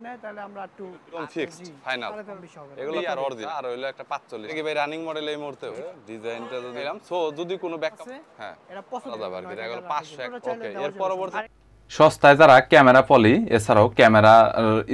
নেয় তাহলে আমরা একটু একদম ফিক্সড ফাইনাল বেশি হবে। এগুলো আর অরিজিনাল আর হইলো একটা 45 কি ভাই রানিং মডেল এই মুহূর্তে ডিজাইনটা যদি দিলাম সো যদি কোনো ব্যাকআপ হ্যাঁ এটা করা 75 যাবে আর কি টাকা এগুলো রাখা 500 যাবে। ওটা চাইলে ওকে দেওয়া এর যাবে পরবর্তী সমস্যা সস্তায় যারা ক্যামেরা পলি এছাড়াও ক্যামেরা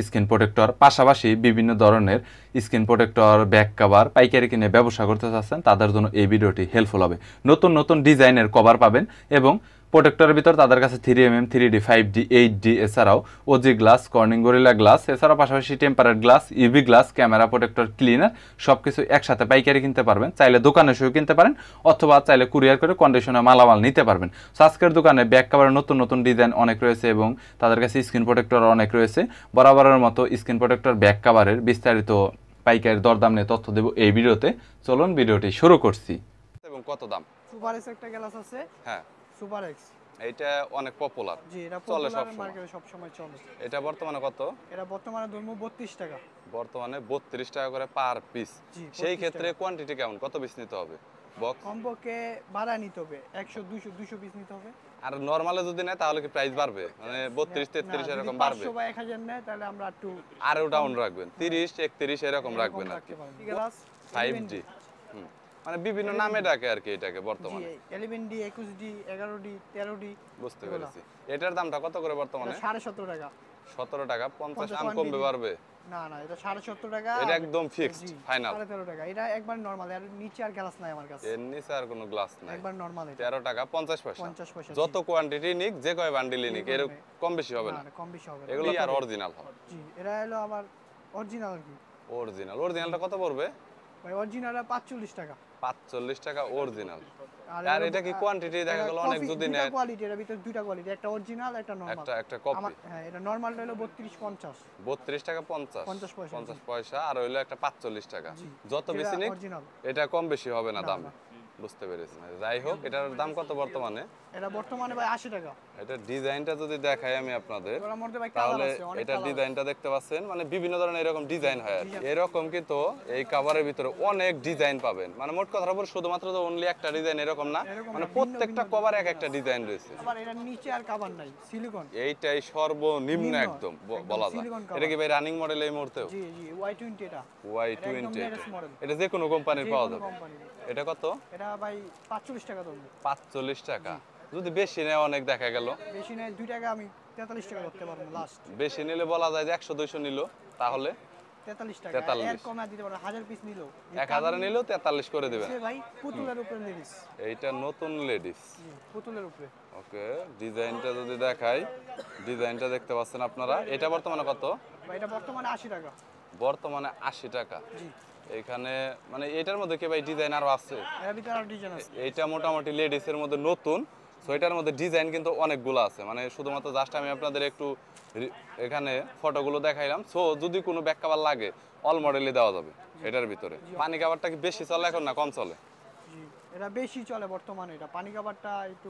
স্ক্রিন প্রোটেক্টর পাশাপাশি বিভিন্ন ধরনের স্ক্রিন প্রোটেক্টর ব্যাক কভার পাইকারি কিনে ব্যবসা করতে চাচ্ছেন তাদের জন্য এই ভিডিওটি হেল্পফুল হবে। নতুন নতুন ডিজাইনের কভার পাবেন এবং প্রোটেক্টরের ভিতর তাদের কাছে 3mm 3D 5D 8D এছাড়াও O G glass Corning Gorilla glass এছাড়াও পাশাপাশি tempered glass UV glass camera protector cleaner সবকিছু একসাথে পাইকারি কিনতে পারবেন। চাইলে দোকানে এসেও কিনতে পারেন অথবা চাইলে কুরিয়ার করে কন্ডিশনে মালামাল নিতে পারবেন। আজকের দোকানে ব্যাক কভারের নতুন নতুন ডিজাইন অনেক রয়েছে এবং তাদের কাছে স্ক্রিন প্রোটেক্টর অনেক রয়েছে। বরাবরের মতো স্ক্রিন প্রোটেক্টর ব্যাক কভারের বিস্তারিত পাইকারি দরদাম নিয়ে তথ্য দেব এই ভিডিওতে। চলুন ভিডিওটি শুরু করছি। এবং কত দাম? সুপার এক্স একটা গ্লাস আছে। হ্যাঁ সুপার এক্স এইটা অনেক পপুলার জি এটা চলে পপুলার সব মার্কেটে সব সময় চলে। এটা বর্তমানে কত? এটা বর্তমানে ধরমু 32 টাকা। বর্তমানে 32 টাকা করে পার পিস। জি, সেই 32 ক্ষেত্রে টাকা। কোয়ান্টিটি কেমন কত পিস নিতে হবে? বক্স কমপক্ষে বাড়া নিতে হবে 100 200 পিস নিতে হবে। আর নরমালে যদি নেয় তাহলে কি প্রাইস বাড়বে মানে 32 33 এরকম বাড়বে? 500 বা 1000 নেয় তাহলে আমরা একটু আরো ডাউন রাখবেন 30 31 এরকম রাখবেন আর কি। গ্লাস 5D মানে বিভিন্ন নামে ডাকে আর কি এটাকে বর্তমানে। জি 11D 21D 11D 13D বুঝতে পেরেছি। এটার দামটা কত করে বর্তমানে? 17.5 টাকা। 17 টাকা 50 আম কমবে বাড়বে? না না এটা 17.5 টাকা। এটা একদম ফিক্সড ফাইনাল 13.5 টাকা। এটা একবার নরমাল এর নিচে আর গ্লাস নাই আমার কাছে। এর নিচে আর কোনো গ্লাস নাই। একবার নরমাল এটা 13 টাকা 50 পয়সা। 50 পয়সা। যত কোয়ান্টিটি নিক যে কয় বান্ডিলই নিক এর কম বেশি হবে না। না কম বেশি হবে না। এগুলো আর অরিজিনাল হবে। জি এটা হলো আবার অরিজিনাল কি? অরিজিনালটা কত পড়বে? ভাই অরিজিনালটা 45 টাকা। 45 টাকা অরিজিনাল। আর এটা কি কোয়ান্টিটি দেখা গেল অনেক যদি নেয় কোয়ালিটি এর ভিতর দুইটা কোয়ালিটি একটা অরিজিনাল একটা নরমাল একটা কপি হ্যাঁ এটা নরমালটা হলো 32 50 32 টাকা 50 পয়সা 50 পয়সা আর হইলো একটা 45 টাকা যত বেশি নিক অরিজিনাল এটা কম বেশি হবে না দাম বুঝতে পেরেছি যাই হোক এটার দাম কত বর্তমানে এটা বর্তমানে ভাই 80 টাকা এটা ডিজাইনটা যদি দেখাই আমি আপনাদের তাহলে এটা ডিজাইনটা দেখতে পাচ্ছেন মানে বিভিন্ন ধরনের এরকম ডিজাইন হয় আর কি এরকম কিন্তু এই কভারের ভিতরে অনেক ডিজাইন পাবেন মানে মোট কথা বলতে শুধুমাত্র তো অনলি একটা ডিজাইন এরকম না মানে প্রত্যেকটা কভারে এক একটা ডিজাইন রয়েছে আবার এর নিচে আর কভার নাই সিলিকন এইটাই সর্বনিম্ন একদম বলা যায় এটা কি ভাই রানিং মডেল এই মুহূর্তে জি জি Y20 এটা Y20 এটা যে কোনো কোম্পানির পাওয়া যাবে এটা কত এটা ভাই 45 টাকা ধরুন 45 টাকা যদি বেশি নেয় অনেক দেখা গেল বেশি নেয় 2 টাকা আমি 43 টাকা করতে পারবো লাস্ট বেশি নিলে বলা যায় যে 100 200 নিল তাহলে 43 টাকা এর কমে দিতে পারো 1000 পিস নিলো 1000 নিলেও 43 করে দিবেন ভাই পুতুলের উপরে লেডিস এইটা নতুন লেডিস পুতুলের উপরে ওকে ডিজাইনটা যদি দেখাই ডিজাইনটা দেখতে পাচ্ছেন আপনারা এটা বর্তমানে কত ভাই এটা বর্তমানে 80 টাকা বর্তমানে 80 টাকা জি এখানে মানে এটার মধ্যে কি ভাই ডিজাইন আরো আছে এর ভিতরে আরো ডিজাইন আছে এইটা মোটামুটি লেডিস এর মধ্যে নতুন সো এটার মধ্যে ডিজাইন কিন্তু অনেকগুলো আছে মানে শুধুমাত্র জাস্ট আমি আপনাদের একটু এখানে ফটোগুলো দেখাইলাম সো যদি কোনো ব্যাক কভার লাগে অল মডেলই দেওয়া যাবে এটার ভিতরে পানি কভারটা কি বেশি চলে এখন না কম চলে জি এটা বেশি চলে বর্তমানে এটা পানি কভারটা একটু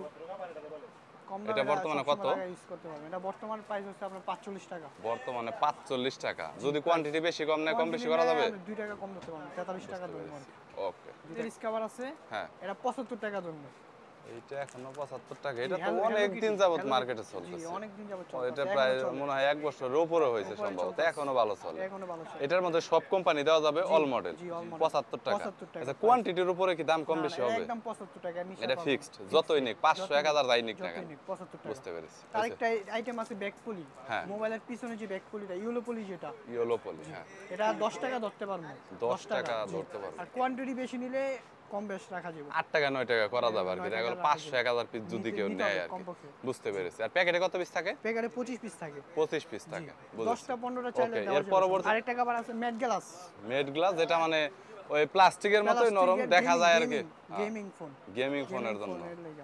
কম এটা বর্তমানে কত ইউজ করতে পারবেন এটা বর্তমান প্রাইস হচ্ছে আপনার 45 টাকা বর্তমানে 45 টাকা যদি কোয়ান্টিটি বেশি কম না কম বেশি করা যাবে 2 টাকা কম দিতে পারবেন 43 টাকা ধরুন ওকে রিস কভার আছে হ্যাঁ এটা 75 টাকা ধরুন এইটা এখনো 75 টাকা এটা তো অনেক দিন যাবত মার্কেটে চলতেছে জি অনেক দিন যাবত চলতেছে এটা প্রায় মনে হয় 1 বছরের উপরে হয়েছে সম্ভবত এখনো ভালো চলে এটার মধ্যে সব কোম্পানি দেওয়া যাবে অল মডেল 75 টাকা আচ্ছা কোয়ান্টিটির উপরে কি দাম কম বেশি হবে একদম 75 টাকা নিচে এটা ফিক্সড যতই নিক 500 1000 যাই নিক না কেন 75 টাকা বুঝতে পেরেছি আরেকটা আইটেম আছে ব্যাক পলি মোবাইলের পিছনে যে ব্যাক পলিটা ইয়েলো পলি যেটা ইয়েলো পলি হ্যাঁ এটা 10 টাকা ধরতে পারবো 10 টাকা ধরতে পারবো আর কোয়ান্টিটি বেশি নিলে কম বেশ রাখা যাবে 8 টাকা 9 টাকা করা যাবে আর কি দেখা গেল 500 1000 পিস যদি কেউ নেয় আর কি বুঝতে পেরেছি আর প্যাকেটে কত পিস থাকে প্যাকেটে 25 পিস থাকে 25 পিস থাকে 10টা 15টা চাইলে দেওয়া এর পরবর্তী আরেকটা কভার আছে ম্যাট গ্লাস যেটা মানে ওই প্লাস্টিকের মতোই নরম দেখা যায় আর কি গেমিং ফোনের জন্য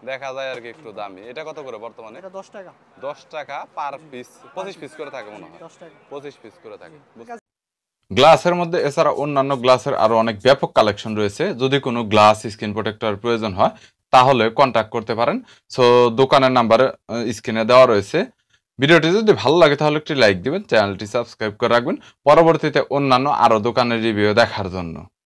দেখা যায় আর কি একটু দামি এটা কত করে বর্তমানে এটা 10 টাকা 10 টাকা পার পিস 25 পিস করে থাকে মনে হয় 10 টাকা 25 পিস করে থাকে গ্লাসের মধ্যে এছাড়া অন্যান্য গ্লাসের আরো অনেক ব্যাপক কালেকশন রয়েছে যদি কোনো গ্লাস স্ক্রিন প্রোটেক্টর প্রয়োজন হয় তাহলে কন্ট্যাক্ট করতে পারেন সো দোকানের নাম্বার স্ক্রিনে দেওয়া রয়েছে ভিডিওটি যদি ভালো লাগে তাহলে একটি লাইক দিবেন চ্যানেলটি সাবস্ক্রাইব করে রাখবেন পরবর্তীতে অন্যান্য আরো দোকানের রিভিউ দেখার জন্য